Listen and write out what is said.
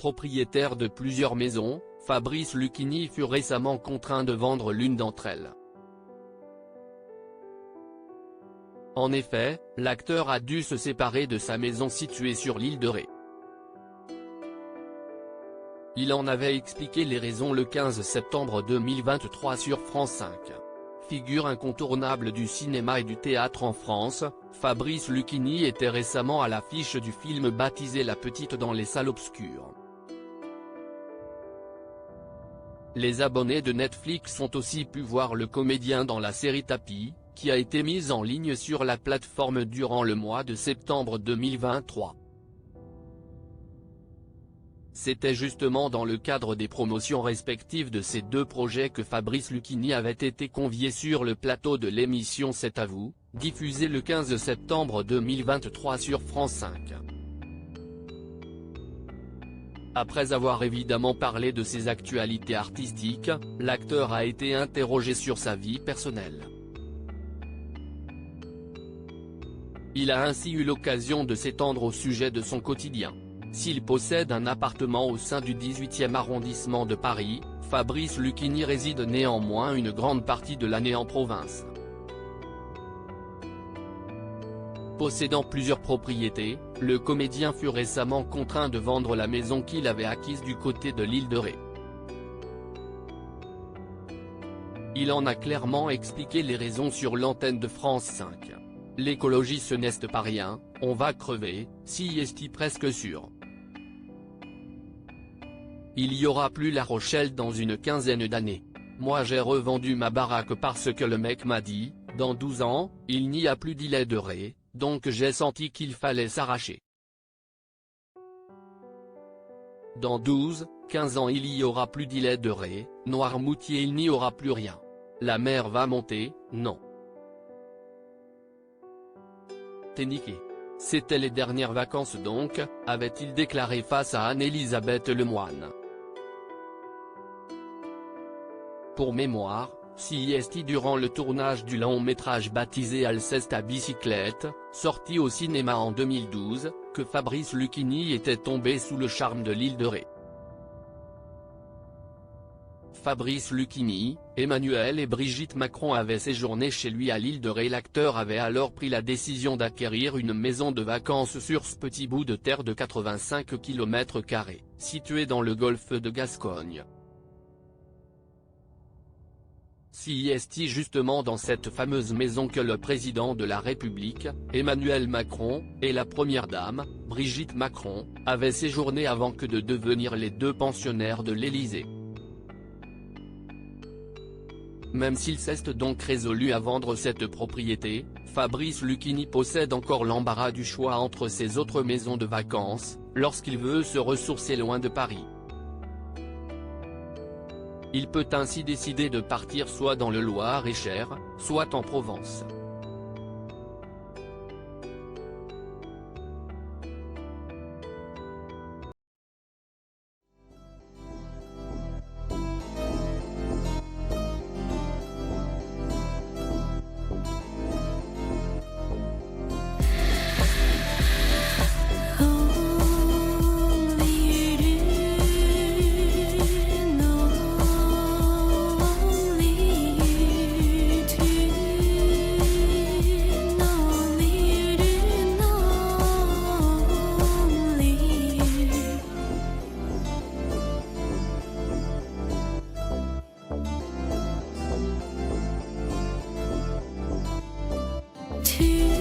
Propriétaire de plusieurs maisons, Fabrice Lucchini fut récemment contraint de vendre l'une d'entre elles. En effet, l'acteur a dû se séparer de sa maison située sur l'île de Ré. Il en avait expliqué les raisons le 15 septembre 2023 sur France 5. Figure incontournable du cinéma et du théâtre en France, Fabrice Lucchini était récemment à l'affiche du film baptisé La Petite dans les salles obscures. Les abonnés de Netflix ont aussi pu voir le comédien dans la série Tapis, qui a été mise en ligne sur la plateforme durant le mois de septembre 2023. C'était justement dans le cadre des promotions respectives de ces deux projets que Fabrice Lucchini avait été convié sur le plateau de l'émission C'est à vous, diffusée le 15 septembre 2023 sur France 5. Après avoir évidemment parlé de ses actualités artistiques, l'acteur a été interrogé sur sa vie personnelle. Il a ainsi eu l'occasion de s'étendre au sujet de son quotidien. S'il possède un appartement au sein du 18e arrondissement de Paris, Fabrice Lucchini réside néanmoins une grande partie de l'année en province. Possédant plusieurs propriétés, le comédien fut récemment contraint de vendre la maison qu'il avait acquise du côté de l'île de Ré. Il en a clairement expliqué les raisons sur l'antenne de France 5. L'écologie ce n'est pas rien, on va crever, si est presque sûr. Il y aura plus La Rochelle dans une quinzaine d'années. Moi j'ai revendu ma baraque parce que le mec m'a dit, dans 12 ans, il n'y a plus d'île de Ré, donc j'ai senti qu'il fallait s'arracher. Dans 12, 15 ans il y aura plus d'île de Ré, Noirmoutier il n'y aura plus rien. La mer va monter, non. T'es niqué. C'était les dernières vacances donc, avait-il déclaré face à Anne-Elisabeth Lemoine. Pour mémoire, CIST durant le tournage du long-métrage baptisé Alceste à bicyclette, sorti au cinéma en 2012, que Fabrice Lucchini était tombé sous le charme de l'île de Ré. Fabrice Lucchini, Emmanuel et Brigitte Macron avaient séjourné chez lui à l'île de Ré. L'acteur avait alors pris la décision d'acquérir une maison de vacances sur ce petit bout de terre de 85 km², situé dans le golfe de Gascogne. CIST justement dans cette fameuse maison que le président de la République, Emmanuel Macron, et la première dame, Brigitte Macron, avaient séjourné avant que de devenir les deux pensionnaires de l'Élysée. Même s'il s'est donc résolu à vendre cette propriété, Fabrice Lucchini possède encore l'embarras du choix entre ses autres maisons de vacances, lorsqu'il veut se ressourcer loin de Paris. Il peut ainsi décider de partir soit dans le Loir-et-Cher, soit en Provence. To